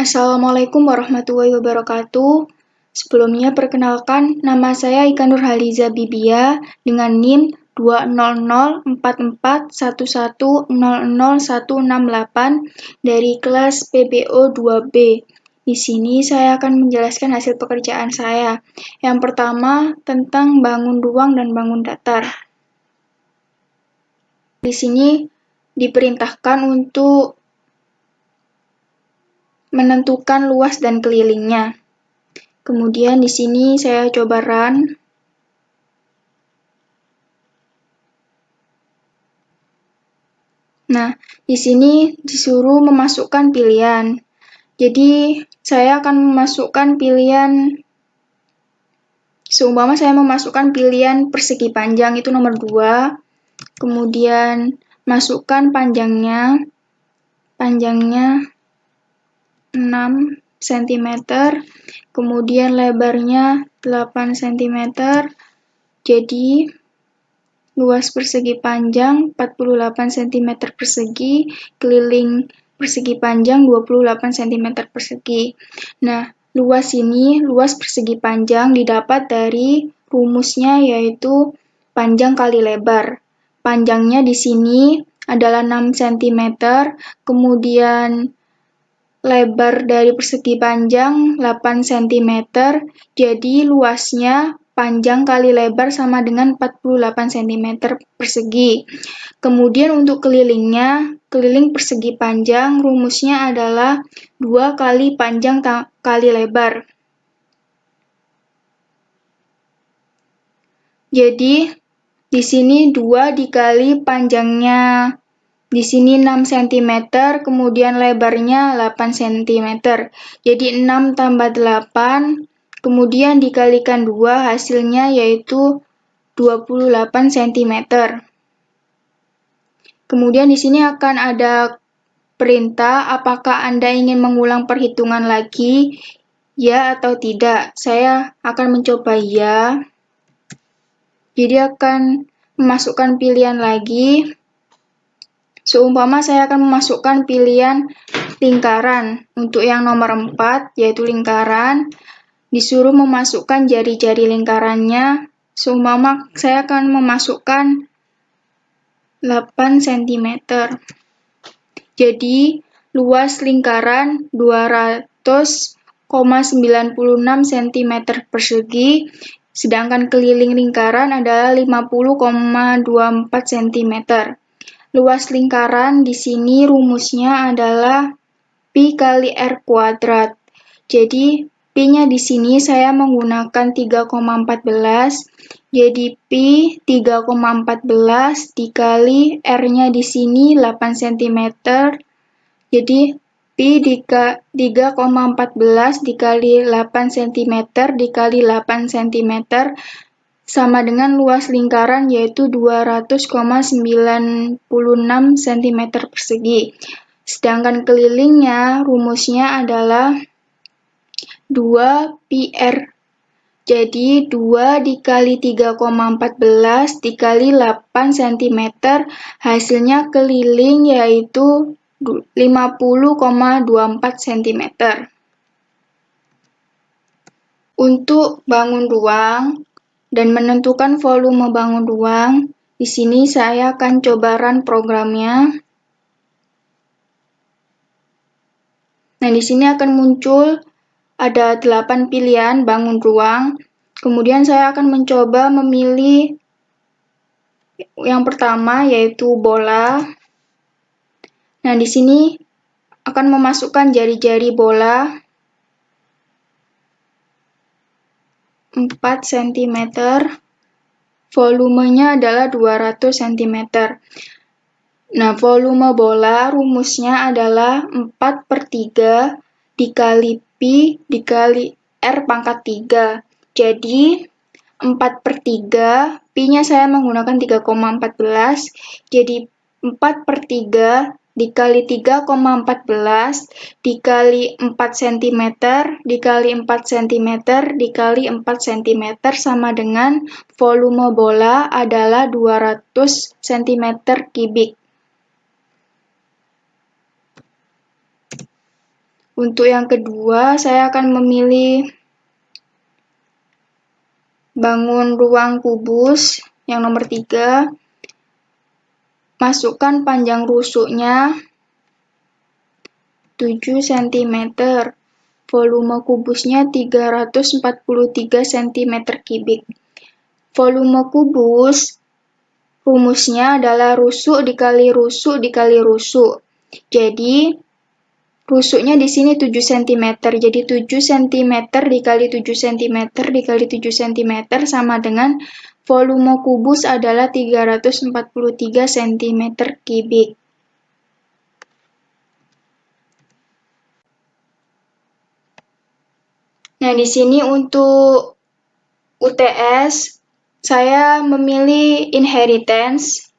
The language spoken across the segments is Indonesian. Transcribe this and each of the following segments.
Assalamualaikum warahmatullahi wabarakatuh. Sebelumnya perkenalkan, nama saya Ika Nurhaliza Bibia dengan NIM 2004411000168 dari kelas PBO 2B. Di sini saya akan menjelaskan hasil pekerjaan saya. Yang pertama, tentang bangun ruang dan bangun datar. Di sini diperintahkan untuk menentukan luas dan kelilingnya. Kemudian di sini saya coba run. Nah, di sini disuruh memasukkan pilihan. Jadi, saya akan memasukkan pilihan, seumpama saya memasukkan pilihan persegi panjang, itu nomor 2. Kemudian, masukkan panjangnya 6 cm, kemudian lebarnya 8 cm, jadi luas persegi panjang 48 cm persegi, keliling persegi panjang 28 cm persegi. Nah, luas persegi panjang didapat dari rumusnya yaitu panjang kali lebar. Panjangnya di sini adalah 6 cm, kemudian lebar dari persegi panjang 8 cm, jadi luasnya panjang kali lebar sama dengan 48 cm persegi. Kemudian untuk kelilingnya, keliling persegi panjang rumusnya adalah 2 kali panjang kali lebar. Jadi di sini 2 dikali panjangnya, di sini 6 cm, kemudian lebarnya 8 cm. Jadi 6 tambah 8, kemudian dikalikan 2, hasilnya yaitu 28 cm. Kemudian di sini akan ada perintah, apakah Anda ingin mengulang perhitungan lagi, ya atau tidak. Saya akan mencoba ya. Jadi akan memasukkan pilihan lagi. Seumpama saya akan memasukkan pilihan lingkaran. Untuk yang nomor 4, yaitu lingkaran, disuruh memasukkan jari-jari lingkarannya. Seumpama saya akan memasukkan 8 cm. Jadi, luas lingkaran 200,96 cm persegi, sedangkan keliling lingkaran adalah 50,24 cm. Luas lingkaran di sini rumusnya adalah pi kali r kuadrat. Jadi, pi-nya di sini saya menggunakan 3,14. Jadi, pi 3,14 dikali r-nya di sini 8 cm. Jadi, pi 3,14 dikali 8 cm dikali 8 cm sama dengan luas lingkaran yaitu 200,96 cm persegi. Sedangkan kelilingnya rumusnya adalah 2 pi r. Jadi 2 dikali 3,14 dikali 8 cm, hasilnya keliling yaitu 50,24 cm. Untuk bangun ruang dan menentukan volume bangun ruang, di sini saya akan coba run programnya. Nah, di sini akan muncul ada 8 pilihan bangun ruang. Kemudian saya akan mencoba memilih yang pertama yaitu bola. Nah, di sini akan memasukkan jari-jari bola 4 cm. Volumenya adalah 200 cm. Nah, volume bola rumusnya adalah 4/3 dikali pi dikali r pangkat 3. Jadi, 4/3, pi-nya saya menggunakan 3,14. Jadi, 4/3 dikali 3,14 dikali 4 cm dikali 4 cm dikali 4 cm sama dengan volume bola adalah 200 cm3. Untuk yang kedua, saya akan memilih bangun ruang kubus yang nomor 3. Masukkan panjang rusuknya 7 cm. Volume kubusnya 343 cm3. Volume kubus rumusnya adalah rusuk dikali rusuk dikali rusuk. Jadi rusuknya di sini 7 cm. Jadi 7 cm dikali 7 cm dikali 7 cm sama dengan volume kubus adalah 343 cm3. Nah, di sini untuk UTS saya memilih inheritance.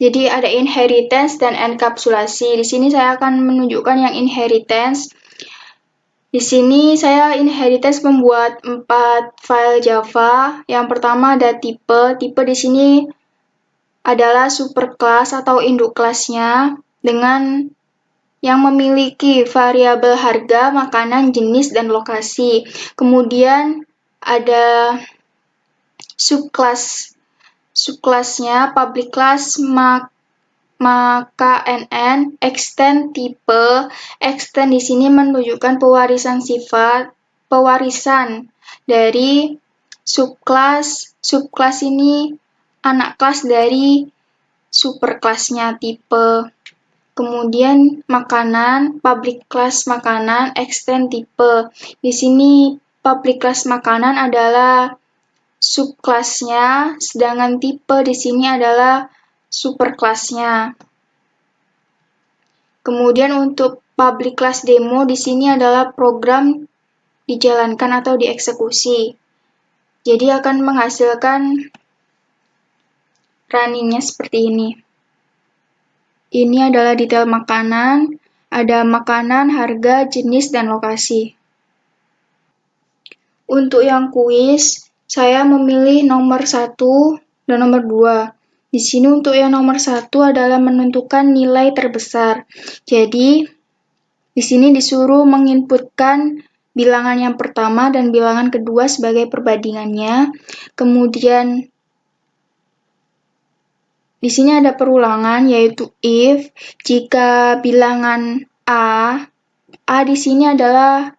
Jadi ada inheritance dan enkapsulasi. Di sini saya akan menunjukkan yang inheritance. Di sini saya inheritance membuat 4 file Java. Yang pertama ada tipe. Tipe di sini adalah superclass atau induk kelasnya dengan yang memiliki variabel harga, makanan, jenis, dan lokasi. Kemudian ada subclass. Subclassnya public class, maka NN, extend tipe. Extend di sini menunjukkan pewarisan sifat, pewarisan dari subclass. Subclass ini anak kelas dari superclassnya tipe. Kemudian makanan, public class makanan, extend tipe. Di sini public class makanan adalah subclassnya, sedangkan tipe di sini adalah superclassnya. Kemudian untuk public class demo di sini adalah program dijalankan atau dieksekusi. Jadi akan menghasilkan runningnya seperti ini. Ini adalah detail makanan, ada makanan, harga, jenis, dan lokasi. Untuk yang kuis, saya memilih nomor 1 dan nomor 2. Di sini untuk yang nomor 1 adalah menentukan nilai terbesar. Jadi, di sini disuruh menginputkan bilangan yang pertama dan bilangan kedua sebagai perbandingannya. Kemudian di sini ada perulangan, yaitu if jika bilangan A di sini adalah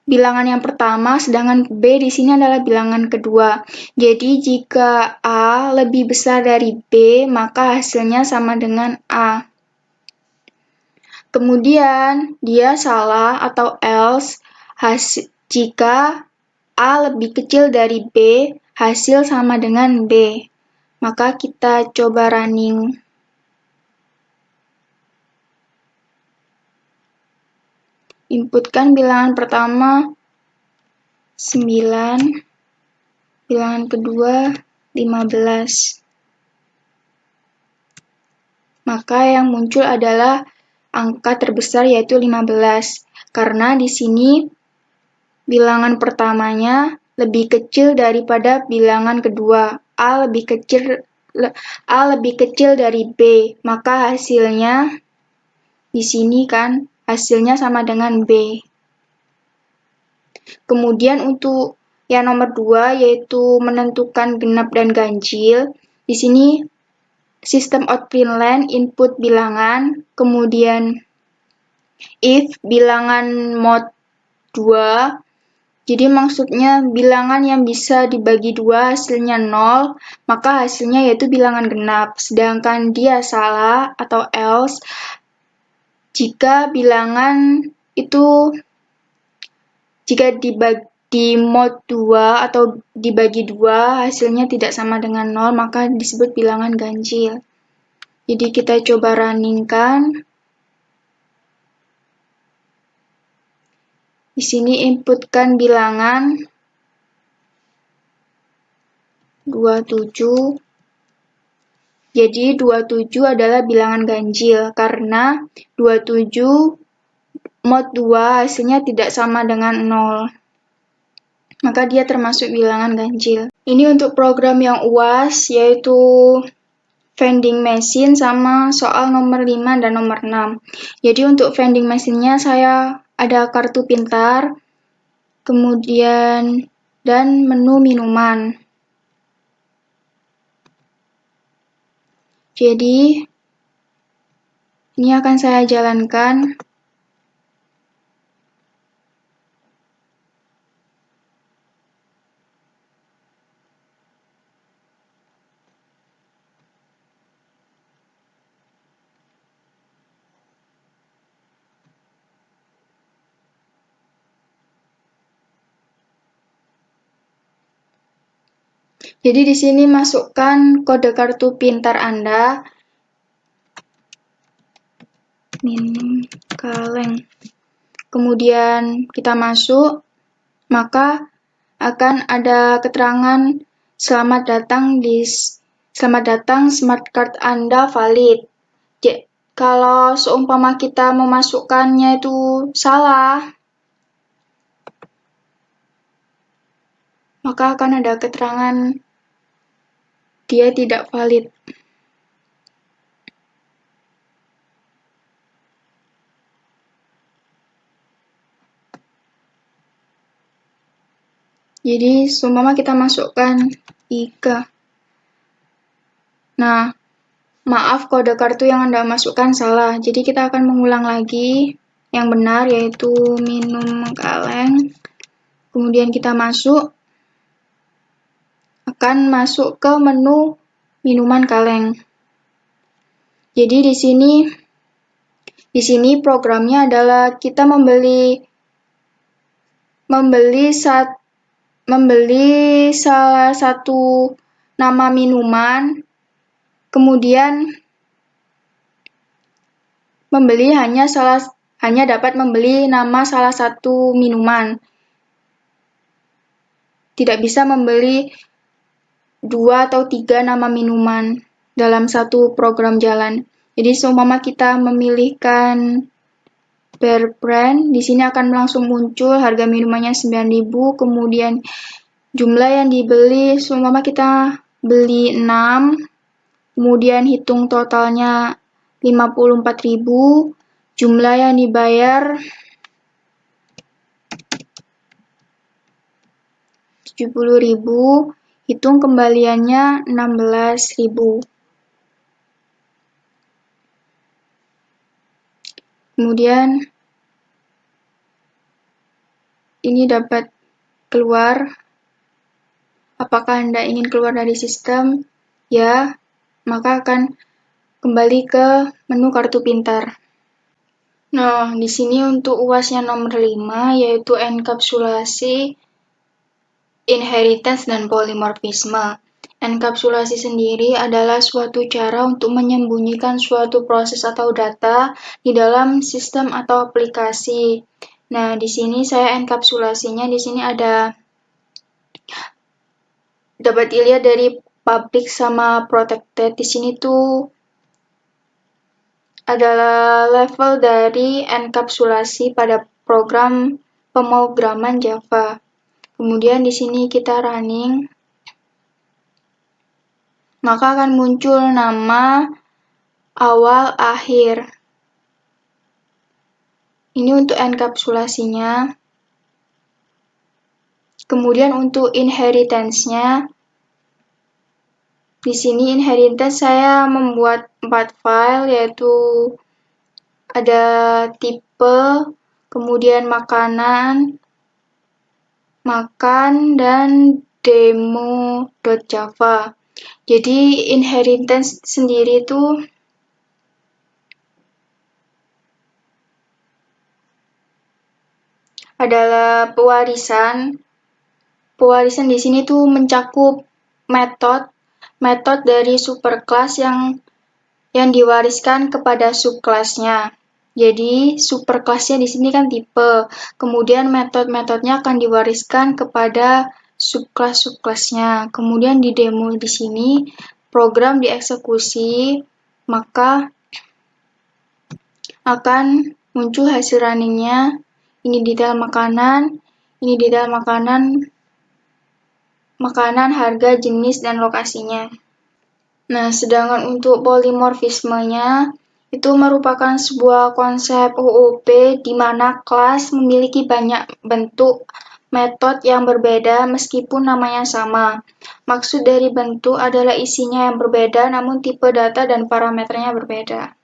bilangan yang pertama, sedangkan B di sini adalah bilangan kedua. Jadi jika A lebih besar dari B, maka hasilnya sama dengan A. Kemudian dia salah atau else jika A lebih kecil dari B, hasil sama dengan B. Maka kita coba running. Inputkan bilangan pertama 9, bilangan kedua 15. Maka yang muncul adalah angka terbesar yaitu 15. Karena di sini bilangan pertamanya lebih kecil daripada bilangan kedua. A lebih kecil dari B, maka hasilnya di sini kan hasilnya sama dengan B. Kemudian untuk yang nomor 2 yaitu menentukan genap dan ganjil. Di sini sistem out println input bilangan, kemudian if bilangan mod 2. Jadi maksudnya bilangan yang bisa dibagi 2 hasilnya 0, maka hasilnya yaitu bilangan genap. Sedangkan dia salah atau else jika bilangan itu jika di mod 2 atau dibagi 2 hasilnya tidak sama dengan 0, maka disebut bilangan ganjil. Jadi kita coba runningkan. Di sini inputkan bilangan 27. Jadi 27 adalah bilangan ganjil karena 27 mod 2 hasilnya tidak sama dengan 0. Maka dia termasuk bilangan ganjil. Ini untuk program yang UAS yaitu vending machine sama soal nomor 5 dan nomor 6. Jadi untuk vending machine-nya saya ada kartu pintar, kemudian dan menu minuman. Jadi, ini akan saya jalankan. Jadi di sini masukkan kode kartu pintar Anda. Minum kaleng. Kemudian kita masuk, maka akan ada keterangan selamat datang smart card Anda valid. Kalau seumpama kita memasukkannya itu salah, maka akan ada keterangan dia tidak valid. Jadi, seumpama kita masukkan IKA. Nah, maaf kode kartu yang Anda masukkan salah. Jadi, kita akan mengulang lagi yang benar, yaitu minum kaleng. Kemudian kita akan masuk ke menu minuman kaleng. Jadi, di sini programnya adalah kita membeli salah satu nama minuman, kemudian hanya dapat membeli nama salah satu minuman. Tidak bisa membeli 2 atau 3 nama minuman dalam satu program jalan. Jadi seumpama kita memilihkan Bear Brand, di sini akan langsung muncul harga minumannya 9.000, kemudian jumlah yang dibeli, seumpama kita beli 6, kemudian hitung totalnya 54.000, jumlah yang dibayar 70.000, hitung kembaliannya 16.000. Kemudian ini dapat keluar. Apakah Anda ingin keluar dari sistem? Ya, maka akan kembali ke menu kartu pintar. Nah, di sini untuk UASnya nomor 5, yaitu enkapsulasi, inheritance, dan polimorfisme. Enkapsulasi sendiri adalah suatu cara untuk menyembunyikan suatu proses atau data di dalam sistem atau aplikasi. Nah, di sini saya enkapsulasinya, di sini dapat dilihat dari public sama protected. Di sini tuh adalah level dari enkapsulasi pada program pemrograman Java. Kemudian di sini kita running, maka akan muncul nama awal akhir. Ini untuk enkapsulasinya. Kemudian untuk inheritance-nya, di sini inheritance saya membuat 4 file, yaitu ada tipe, kemudian makan, dan demo.java. Jadi inheritance sendiri itu adalah pewarisan. Pewarisan di sini tuh mencakup metode dari superclass yang diwariskan kepada subclassnya. Jadi superclassnya di sini kan tipe, kemudian metodenya akan diwariskan kepada subclassnya. Kemudian di demo di sini program dieksekusi, maka akan muncul hasil runningnya. Ini detail makanan, harga, jenis, dan lokasinya. Nah, sedangkan untuk polimorfismenya, itu merupakan sebuah konsep OOP di mana kelas memiliki banyak bentuk metode yang berbeda meskipun namanya sama. Maksud dari bentuk adalah isinya yang berbeda namun tipe data dan parameternya berbeda.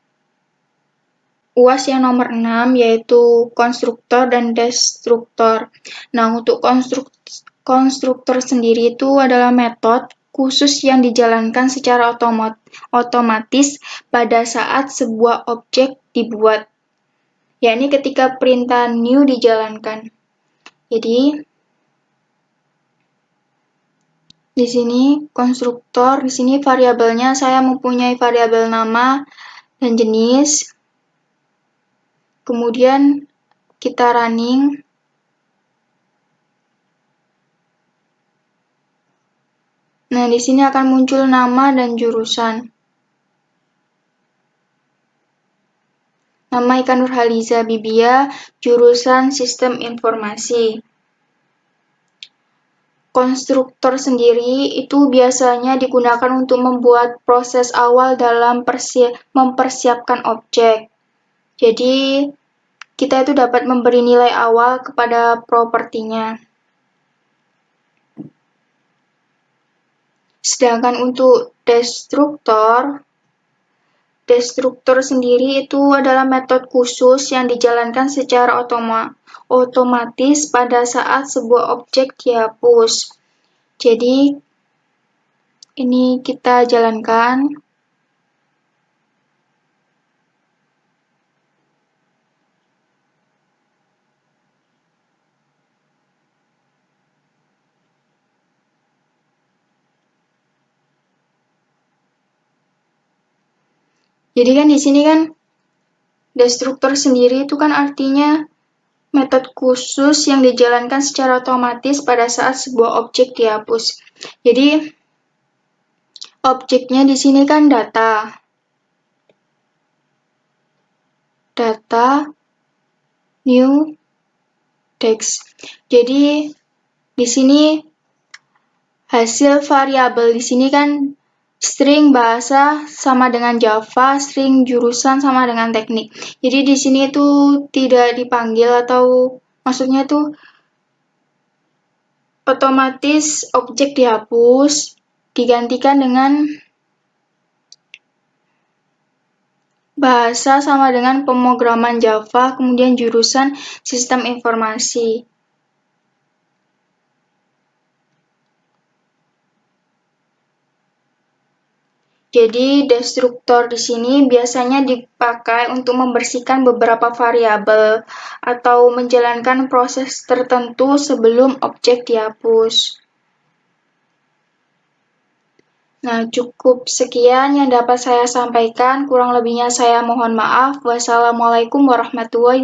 UAS yang nomor 6 yaitu konstruktor dan destruktor. Nah, untuk konstruktor sendiri itu adalah metode khusus yang dijalankan secara otomatis pada saat sebuah objek dibuat, yakni ketika perintah new dijalankan. Jadi, di sini konstruktor, di sini variabelnya saya mempunyai variabel nama dan jenis. Kemudian kita running. Nah, di sini akan muncul nama dan jurusan. Nama Ika Nurhaliza Bibia, jurusan Sistem Informasi. Konstruktor sendiri itu biasanya digunakan untuk membuat proses awal dalam mempersiapkan objek. Jadi, kita itu dapat memberi nilai awal kepada propertinya. Sedangkan untuk destruktor sendiri itu adalah metode khusus yang dijalankan secara otomatis pada saat sebuah objek dihapus. Jadi, ini kita jalankan. Jadi kan di sini kan destruktor sendiri itu kan artinya metode khusus yang dijalankan secara otomatis pada saat sebuah objek dihapus. Jadi objeknya di sini kan data new text. Jadi di sini hasil variabel di sini kan string bahasa sama dengan Java, string jurusan sama dengan teknik. Jadi di sini itu tidak dipanggil atau maksudnya itu otomatis objek dihapus digantikan dengan bahasa sama dengan pemrograman Java, kemudian jurusan sistem informasi. Jadi, destruktor di sini biasanya dipakai untuk membersihkan beberapa variabel atau menjalankan proses tertentu sebelum objek dihapus. Nah, cukup sekian yang dapat saya sampaikan. Kurang lebihnya saya mohon maaf. Wassalamualaikum warahmatullahi wabarakatuh.